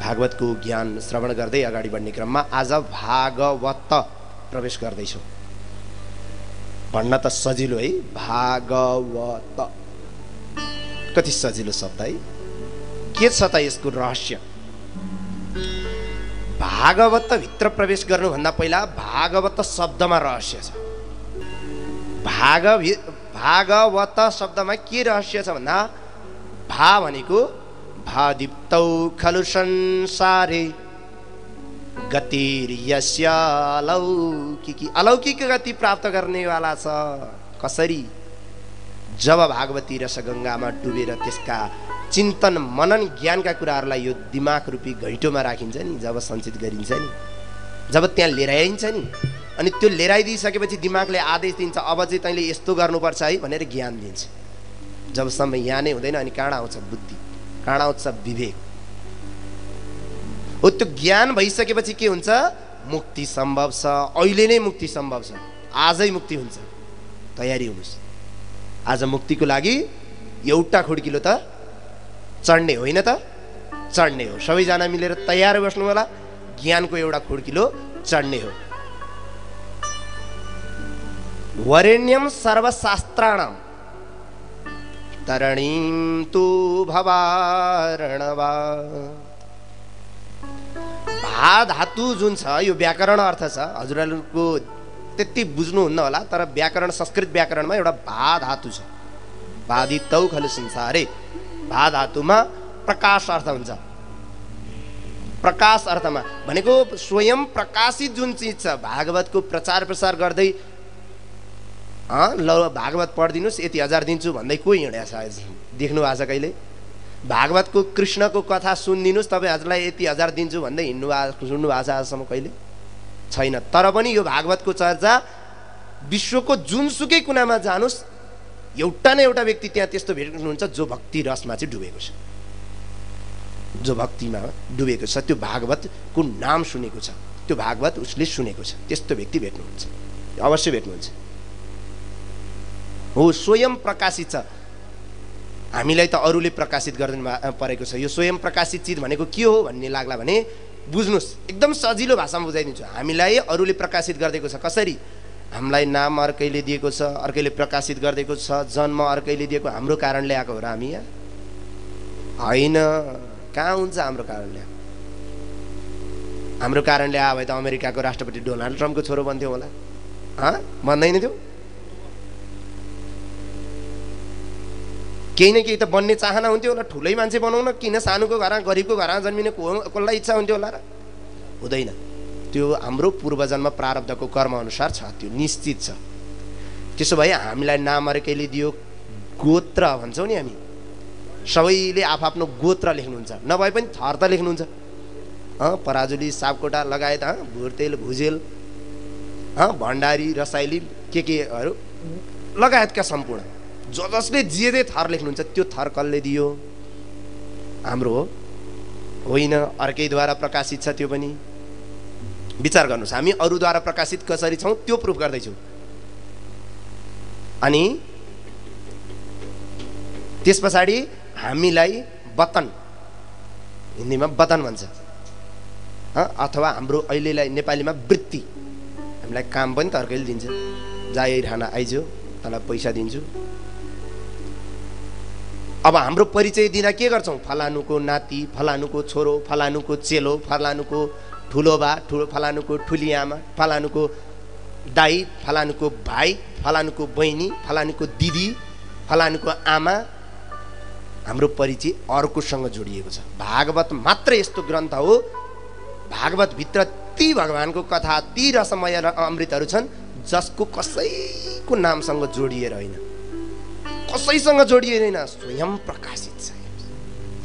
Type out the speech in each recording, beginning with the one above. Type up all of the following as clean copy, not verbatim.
भागवतको ज्ञान श्रवण गर्दै अगाडि बढ्ने क्रममा आज भागवत प्रवेश गर्दैछौँ। भन्न त सजिलो है, भागवत कति सजिलो शब्द है। के छ त यसको रहस्य? भागवत भित्र प्रवेश गर्नुभन्दा पहिला भागवत शब्दमा रहस्य छ। भागवत शब्दमा के रहस्य छ भन्दा, भा भनेको भादीप्तौ खलु संसारे गतिर्यस्य अलौकिकी, अलौकिक गति प्राप्त गर्नेवाला छ। कसरी? जब भागवती रसगङ्गामा डुबेर त्यसका चिन्तन मनन ज्ञानका कुराहरूलाई यो दिमाग रूपी घैँटोमा राखिन्छ नि, जब सञ्चित गरिन्छ नि, जब त्यहाँ लिएर आइन्छ नि, अनि त्यो लिएर आइदिइसकेपछि दिमागले आदेश दिन्छ, अब चाहिँ तैँले यस्तो गर्नुपर्छ है भनेर ज्ञान दिन्छ। जबसम्म यहाँ नै हुँदैन अनि कहाँ आउँछ बुद्धि, कहाँ आउँछ विवेक। हो त्यो ज्ञान भइसकेपछि के हुन्छ? मुक्ति सम्भव छ। अहिले नै मुक्ति सम्भव छ, आजै मुक्ति हुन्छ। तयारी हुनुहोस्। आज मुक्तिको लागि एउटा खुड्किलो त चढ्ने होइन त, चढ्ने हो। सबैजना मिलेर तयार बस्नु होला। ज्ञानको एउटा खुड्किलो चढ्ने हो। वरेण्यम सर्वशास्त्राणां तरणीं तु भवार्णवा। भा धातु जुन छ यो व्याकरण अर्थ छ। हजुरहरूको त्यति बुझ्नुहुन्न होला, तर व्याकरण, संस्कृत व्याकरणमा एउटा भा धातु छ। भादितौ खलु संसारे। भा धातुमा प्रकाश अर्थ हुन्छ। प्रकाश अर्थमा भनेको स्वयं प्रकाशित जुन चिज छ। भागवतको प्रचार प्रसार गर्दै ल भागवत पढिदिनुहोस् यति हजार दिन्छु भन्दै कोही हिँड्या छ? देख्नु भएको छ कहिले? भागवतको कृष्णको कथा सुनिदिनुहोस् तपाईँ हजुरलाई यति हजार दिन्छु भन्दै हिँड्नु सुन्नु भएको छ आजसम्म? कहिले छैन। तर पनि यो भागवतको चर्चा विश्वको जुनसुकै कुनामा जानुहोस्, एउटा न एउटा व्यक्ति त्यहाँ त्यस्तो भेट्नुहुन्छ जो भक्ति रसमा चाहिँ डुबेको छ, जो भक्तिमा डुबेको छ। त्यो भागवतको नाम सुनेको छ, त्यो भागवत उसले सुनेको छ, त्यस्तो व्यक्ति भेट्नुहुन्छ, अवश्य भेट्नुहुन्छ। हो, स्वयं प्रकाशित छ। हामीलाई त अरूले प्रकाशित गरिदिनु परेको छ। यो स्वयं प्रकाशित चिज भनेको के हो भन्ने लाग्ला भने बुझ्नुहोस्, एकदम सजिलो भाषामा बुझाइदिन्छु। हामीलाई अरूले प्रकाशित गरिदिएको छ। कसरी? हामीलाई नाम अर्कैले दिएको छ, अर्कैले प्रकाशित गरिदिएको छ, जन्म अर्कैले दिएको। हाम्रो कारणले आएको हो र हामी यहाँ? होइन, कहाँ हुन्छ हाम्रो कारणले? हाम्रो कारणले आयो भए त अमेरिकाको राष्ट्रपति डोनाल्ड ट्रम्पको छोरो बन्थ्यो होला? भन्दैन थियो? केही न केही त बन्ने चाहना हुन्थ्यो होला। ठुलै मान्छे बनाउन, किन सानोको घरमा गरिबको घरमा जन्मिने कसलाई इच्छा हुन्थ्यो होला र? हुँदैन। त्यो हाम्रो पूर्वजन्म प्रारब्धको कर्म अनुसार छ, त्यो निश्चित छ। त्यसो भए हामीलाई नाम अर्कैले दियो, गोत्र भन्छौँ नि हामी। सबैले आफआफ्नो गोत्र लेख्नुहुन्छ, नभए पनि थर त लेख्नुहुन्छ। पराजुली, सापकोटा लगायत भुर्तेल, भुजेल, भण्डारी, रसाइली, केहरू लगायतका सम्पूर्ण जसले जे थर लेख्नुहुन्छ त्यो थर कसले दियो? हाम्रो हो? होइन, अर्कैद्वारा प्रकाशित छ। त्यो पनि विचार गर्नुहोस्। हामी अरूद्वारा प्रकाशित कसरी छौँ त्यो प्रुफ गर्दैछु। अनि त्यस पछाडि हामीलाई वतन, हिन्दीमा वतन भन्छ, अथवा हाम्रो अहिलेलाई नेपालीमा वृत्ति। हामीलाई काम पनि त अर्कैले दिन्छ। जाई खाना आइज्यो, तँलाई पैसा दिन्छु। अब हाम्रो परिचय दिँदा के गर्छौँ? फलानुको नाति, फलानुको छोरो, फलानुको चेलो, फलानुको ठुलो बा, फलानुको ठुली आमा, फलानुको दाई, फलानुको भाइ, फलानुको बहिनी, फलानुको दिदी, फलानुको आमा। हाम्रो परिचय अर्कोसँग जोडिएको छ। भागवत मात्र यस्तो ग्रन्थ हो, भागवतभित्र ती भगवानको कथा, ती रसमय अमृतहरू छन् जसको कसैको नामसँग जोडिएर होइन, कसैसँग जोडिएन, स्वयं प्रकाशित छ।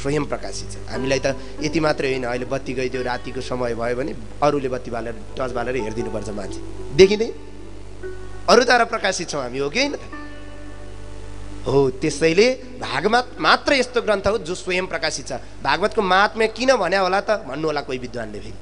स्वयं प्रकाशित छ। हामीलाई त यति मात्रै होइन, अहिले बत्ती गइदियो, रातिको समय भयो भने अरूले बत्ती बालेर टर्च बालेर हेरिदिनुपर्छ। मान्छे देखिँदै अरूद्वारा प्रकाशित छौँ हामी, हो कि होइन त? हो। त्यसैले भागवत मात्र यस्तो ग्रन्थ हो जो स्वयं प्रकाशित छ। भागवतको महात्म्य किन भन्या होला त भन्नु होला कोही विद्वानले। फेरि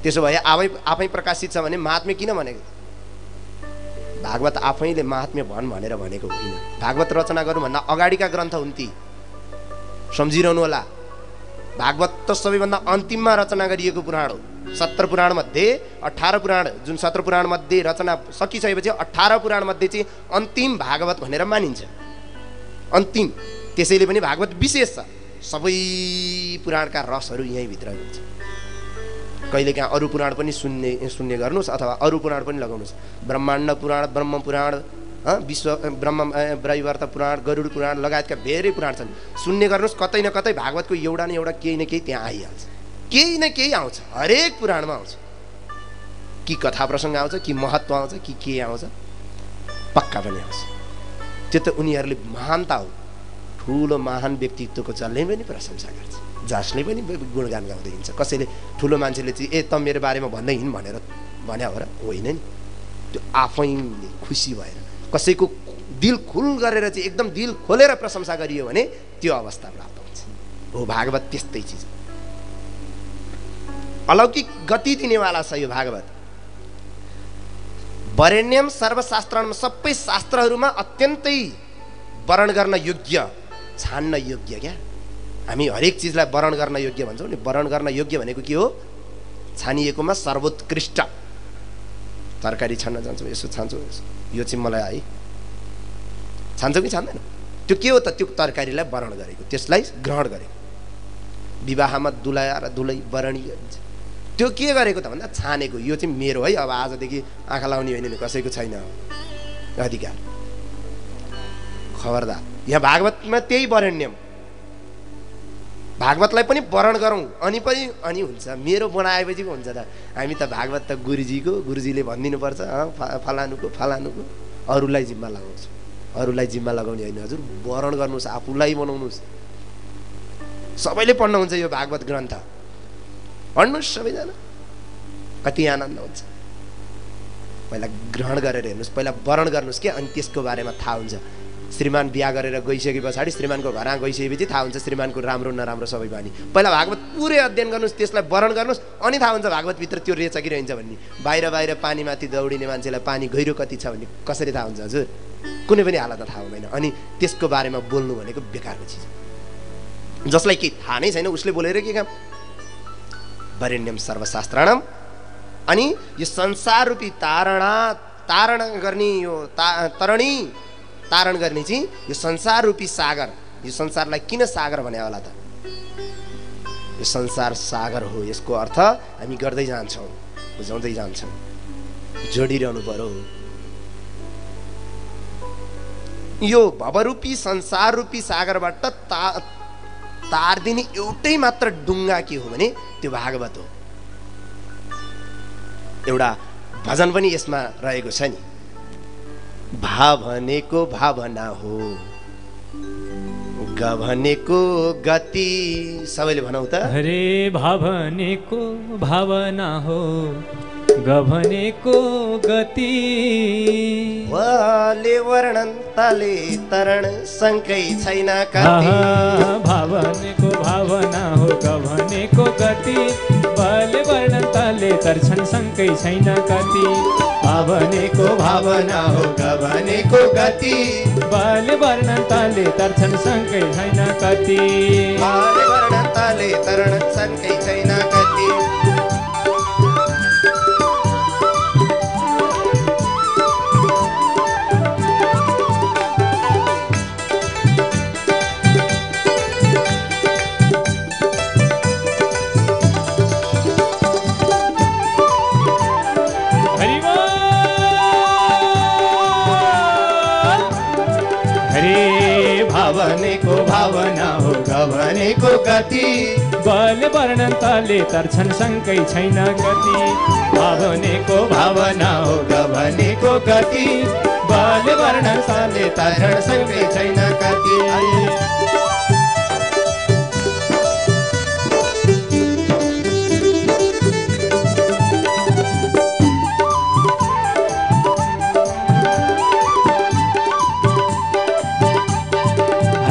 त्यसो भए आफै प्रकाशित छ भने महात्म्य किन भनेको? भागवत आफैले महात्म्य भन भनेर भनेको होइन। भागवत रचना गर्नुभन्दा अगाडिका ग्रन्थ हुन् ती, सम्झिरहनु होला। भागवत त सबैभन्दा अन्तिममा रचना गरिएको पुराण हो। 17 पुराण मध्ये 18 पुराण, जुन 17 पुराण मध्ये रचना सकिसकेपछि 18 पुराण मध्ये चाहिँ अन्तिम भागवत भनेर मानिन्छ, अन्तिम। त्यसैले पनि भागवत विशेष छ, सबै पुराणका रसहरू यहीँ भित्र हुन्छ। कहिलेकाहीँ अरू पुराण पनि सुन्ने गर्नुहोस् अथवा अरू पुराण पनि लगाउनुहोस्। ब्रह्माण्ड पुराण, ब्रह्म पुराण, विश्व ब्रह्म वैवर्त पुराण, गरुड पुराण लगायतका धेरै पुराण छन्, सुन्ने गर्नुहोस्। कतै न कतै भागवतको एउटा न एउटा केही न केही त्यहाँ आइहाल्छ, केही न केही आउँछ, हरेक पुराणमा आउँछ। कि कथा प्रसङ्ग आउँछ, कि महत्त्व आउँछ, कि के आउँछ, पक्का पनि आउँछ। त्यो त उनीहरूले महानता हो। ठुलो महान व्यक्तित्वको जसले पनि प्रशंसा गर्छ, जसले पनि गुणगान गाउँदै हिँड्छ। कसैले ठुलो मान्छेले चाहिँ त मेरो बारेमा भन्दै हिँड भनेर भन्या हो र? होइन नि, त्यो आफैले खुसी भएर कसैको दिल खुल गरेर चाहिँ एकदम दिल खोलेर प्रशंसा गरियो भने त्यो अवस्था प्राप्त हुन्छ। हो, भागवत त्यस्तै चिज, अलौकिक गति दिनेवाला छ यो भागवत। वरेण्यम सर्वशास्त्रमा, सबै शास्त्रहरूमा अत्यन्तै वर्ण गर्न योग्य, छान्न योग्य। क्या हामी हरेक चिजलाई वर्ण गर्न योग्य भन्छौँ नि, वर्ण गर्न योग्य भनेको के हो? छानिएकोमा सर्वोत्कृष्ट। तरकारी छान्न जान्छौँ, यसो छान्छौँ, यो चाहिँ मलाई है, छान्छौँ कि छान्दैन? त्यो के हो त? त्यो तरकारीलाई वर्ण गरेको, त्यसलाई ग्रहण गरेको। विवाहमा दुलाएर दुलै वरणी गरिन्छ, त्यो के गरेको त भन्दा छानेको। यो चाहिँ मेरो है, अब आजदेखि आँखा लाउने होइन नि, कसैको छैन अधिकार। खबरदार, यहाँ भागवतमा त्यही वरेण्यम। भागवतलाई पनि वर्ण गरौँ अनि हुन्छ। मेरो बनाएपछि पो हुन्छ त। हामी त भागवत त गुरुजीले भनिदिनुपर्छ, फलानुको फलानुको, अरूलाई जिम्मा लगाउँछु। अरूलाई जिम्मा लगाउने होइन हजुर, वर्ण गर्नुहोस्, आफूलाई बनाउनुहोस्। सबैले पढ्नुहुन्छ यो भागवत ग्रन्थ, पढ्नुहोस् सबैजना, कति आनन्द हुन्छ। पहिला ग्रहण गरेर हेर्नुहोस्, पहिला वर्ण गर्नुहोस् के, अनि त्यसको बारेमा थाहा हुन्छ। श्रीमान बिहा गरेर गइसके पछाडि श्रीमानको घरमा गइसकेपछि थाहा हुन्छ श्रीमानको राम्रो नराम्रो सबै बानी। पहिला भागवत पुरै अध्ययन गर्नुहोस्, त्यसलाई वर्ण गर्नुहोस्, अनि थाहा हुन्छ भागवतभित्र त्यो रेचा कि रहन्छ भन्ने। बाहिर पानीमाथि दौडिने मान्छेलाई पानी गहिरो कति छ भन्ने कसरी थाहा हुन्छ हजुर? कुनै पनि हालतमा थाहा हुँदैन। अनि त्यसको बारेमा बोल्नु भनेको बेकारको चिज। जसलाई के थाहा नै छैन उसले बोलेर के काम? वरेण्यम सर्वशास्त्राणाम। अनि यो संसार रूपी तारण गर्ने, यो तारण गर्ने चाहिँ यो संसार रूपी सागर। यो संसारलाई किन सागर भन्या होला त? यो संसार सागर हो, यसको अर्थ हामी गर्दै जान्छौँ, बुझाउँदै जान्छौँ, जोडिरहनु पर्यो। यो भवरूपी संसार रूपी सागरबाट तार्दिने एउटै मात्र डुङ्गा के हो भने त्यो भागवत हो। एउटा भजन पनि यसमा रहेको छ नि, भावनेको भावना हो, गभनेको गति। सबैले भनौ त, अरे भावनेको भावना हो, गभनेको गति। वाले वर्णन ताले तरण शङ्कै छैन कति। भावनेको भावना हो, गभनेको गति। वाले वर्णन ताले तर्छन् शङ्कै छैन कति। भावनेको भावना हो, गभनेको गति। वाले वर्णन ताले तर्छन् शङ्कै छैन कति। वाले वर्णन ताले तरण शङ्कै छैन कति। भावनेको भावना हो, गभनेको गति। बल वर्णन ताले तर्छन् शङ्कै छैन गति। भावनेको भावना हो, गभनेको गति। बल वर्णन ताले तर्छन् शङ्कै छैन गति।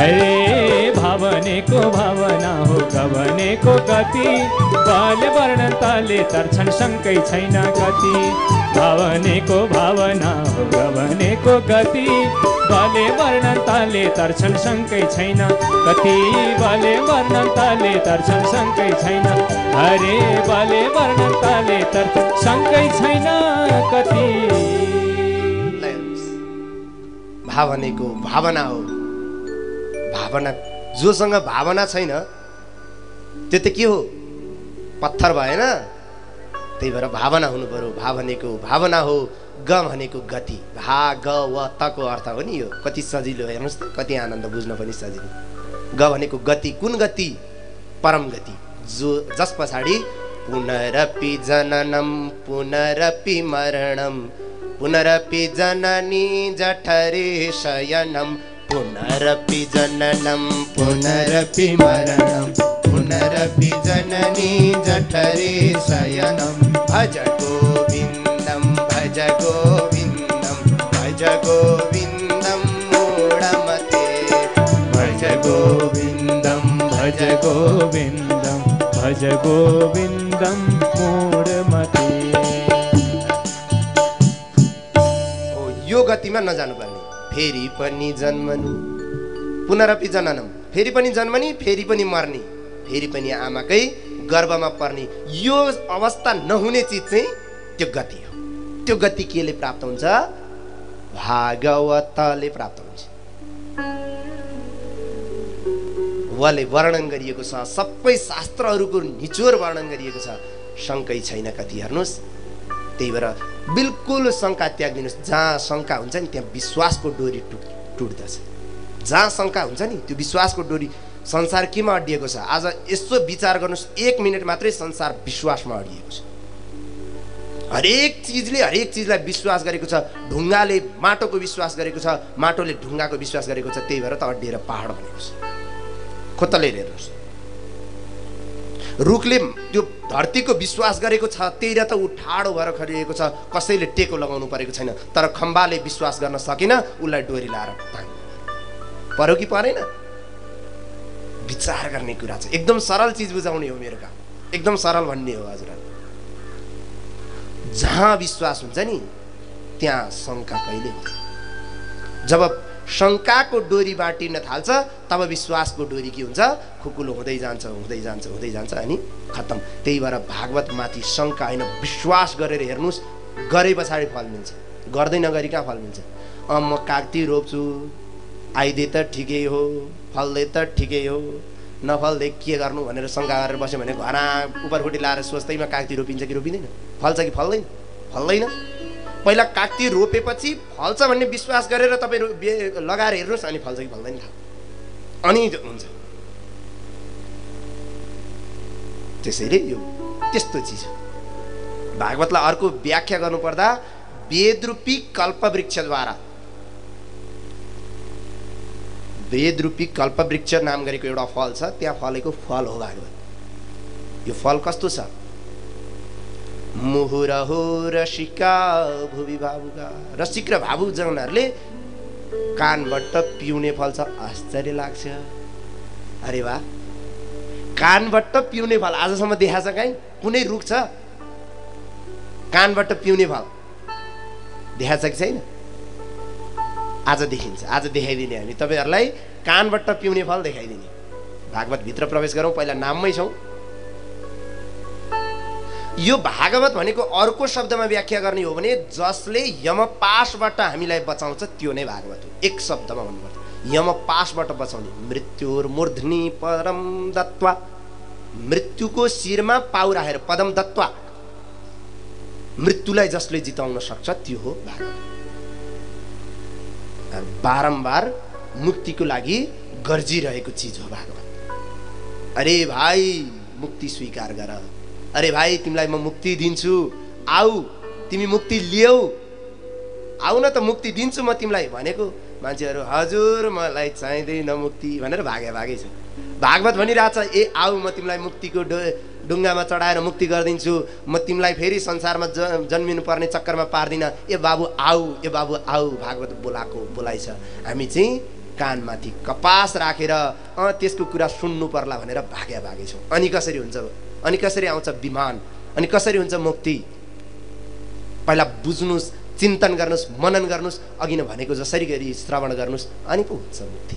हरे भावनेको भावना हो, गभनेको भनेको गति बल वर्णन तले तर्छन् शङ्कै छैन गति भ भनेको भावना हो ग भनेको गति बले वर्णन तले तर्छन् शङ्कै छैन गति बले वर्णन तले तर्छन् शङ्कै छैन अरे बले वर्णन तले तर्छन् शङ्कै छैन गति भाव भनेको भावना हो भावना जोसँग भावना छैन त्यो त के हो पत्थर भएन त्यही भएर भावना हुनु पर्यो भा भनेको भावना हो ग भनेको गति भा ग व तको अर्थ हो नि यो कति सजिलो हेर्नुहोस् त कति आनन्द बुझ्न पनि सजिलो ग भनेको गति कुन गति परम गति जो जस पछाडि पुनरपि जननम पुनरपि मरणम पुनरपि जननी जठरे शयनम पुनरपि जननम पुनरपि मरणम पुनरपि जननी जठरे शयनम भज गोविन्दम भज गोविन्दम भज गोविन्दम मूढमते भज गोविन्दम भज गोविन्दम भज गोविन्दम मूढमते यो गतिमा नजानुपर्ने फेरि पनि जन्मनु पुनरपि जननम फेरि पनि जन्मनी फेरि पनि मर्ने फेरि पनि आमाकै गर्भमा पर्ने यो अवस्था नहुने चिज चाहिँ त्यो गति हो त्यो गति केले प्राप्त हुन्छ भागवतले प्राप्त हुन्छ वले वर्णन गरिएको छ सबै शास्त्रहरूको निचोर वर्णन गरिएको छ शङ्कै छैन कति हेर्नुहोस् त्यही भएर बिल्कुल शङ्का त्याग्दिनुहोस् जहाँ शङ्का हुन्छ नि त्यहाँ विश्वासको डोरी टुट्दछ जहाँ शङ्का हुन्छ नि त्यो विश्वासको डोरी संसार केमा अडिएको छ आज यसो विचार गर्नुहोस् 1 मिनट मात्रै संसार विश्वासमा अडिएको छ हरेक चिजलाई विश्वास गरेको छ ढुङ्गाले माटोको विश्वास गरेको छ माटोले ढुङ्गाको विश्वास गरेको छ त्यही भएर त अड्डिएर पहाड बनेको छ खोतले हेर्नुहोस् रुखले त्यो धरतीको विश्वास गरेको छ त्यही र त ऊ ठाडो भएर खडिएको छ कसैले टेको लगाउनु परेको छैन तर खम्बाले विश्वास गर्न सकेन उसलाई डोरी लाएर तान्नु पर्यो कि परेन विचार गर्ने कुरा छ एकदम सरल चिज बुझाउने हो मेरो काम एकदम सरल भन्ने हो हजुरहरु जहाँ विश्वास हुन्छ नि त्यहाँ शङ्का कहिले हुँदैन जब शङ्काको डोरी बाटिन थाल्छ तब विश्वासको डोरी के हुन्छ खुकुलो हुँदै जान्छ अनि खत्तम त्यही भएर भागवत माथि शङ्का हैन विश्वास गरेर हेर्नुस् गरे पछाडी फल मिल्छ गर्दै नगरी कहाँ फल मिल्छ म कागती रोप्छु आइदे त ठिकै हो फल्दै त ठिकै हो नफल्दै के गर्नु भनेर शङ्का गरेर बस्यो भने घरा उपरखुट्टी लाएर सोच्दैमा कागती रोपिन्छ कि रोपिँदैन फल्छ कि फल्दैन फल्दैन पहिला कागती रोपेपछि फल्छ भन्ने विश्वास गरेर तपाईँ लगाएर हेर्नुहोस् अनि फल्छ कि फल्दैन थाहा अनि हुन्छ त्यसैले यो त्यस्तो चिज हो भागवतलाई अर्को व्याख्या गर्नुपर्दा वेदरूपी कल्पवृक्षद्वारा वेदरूपी कल्पवृक्ष नाम गरेको एउटा फल छ त्यहाँ फलेको फल हो भागवत यो फल कस्तो छ मुहुरहो रसिका भुवि भावुका रसिक र भावुक जनहरूले कानबाट पिउने फल छ आश्चर्य लाग्छ अरे वाह कानबाट पिउने फल आजसम्म देखा छ कहीँ कुनै रुख छ कानबाट पिउने फल देखा छ कि छैन आज देखिन्छ आज देखाइदिने हामी तपाईहरुलाई कानबाट पिउने फल देखाइदिने भागवत भित्र प्रवेश गरौँ पहिला नाममै छौं यो भागवत भनेको अर्को शब्दमा व्याख्या गर्ने हो भने जसले यमपाशबाट हामीलाई बचाउँछ त्यो नै भागवत हो एक शब्दमा भन्नुपर्छ यमपाशबाट बचाउने मृत्युर मूर्धनि परम दत्वा मृत्युको शिरमा पाउ राखेर पदम दत्वा मृत्युलाई जसले जिताउन सक्छ त्यो हो भागवत बारम्बार मुक्तिको लागि गर्जिरहेको चीज हो भागवत अरे भाइ मुक्ति स्वीकार गर अरे भाइ तिमीलाई म मुक्ति दिन्छु आऊ तिमी मुक्ति लियौ आऊ न त मुक्ति दिन्छु म तिमीलाई भनेको मान्छेहरु हजुर मलाई चाहिँदैन मुक्ति भनेर भागै छ भागवत भनिरहेछ ए आऊ म तिमीलाई मुक्तिको ढुङ्गामा चढाएर मुक्ति गर्दिन्छु म तिमीलाई फेरि संसारमा जन्मिनु पर्ने चक्करमा पार्दिन ए बाबु आऊ भागवत बोलाइ छ हामी चाहिँ कानमाथि कपास राखेर त्यसको कुरा सुन्नु पर्ला भनेर भागेछौँ। अनि कसरी हुन्छ? अनि कसरी आउँछ विमान? अनि कसरी हुन्छ मुक्ति? पहिला बुझ्नुस्, चिन्तन गर्नुस्, मनन गर्नुस्, अघि नै भनेको जसरी गरी श्रवण गर्नुस्, अनि पो हुन्छ मुक्ति।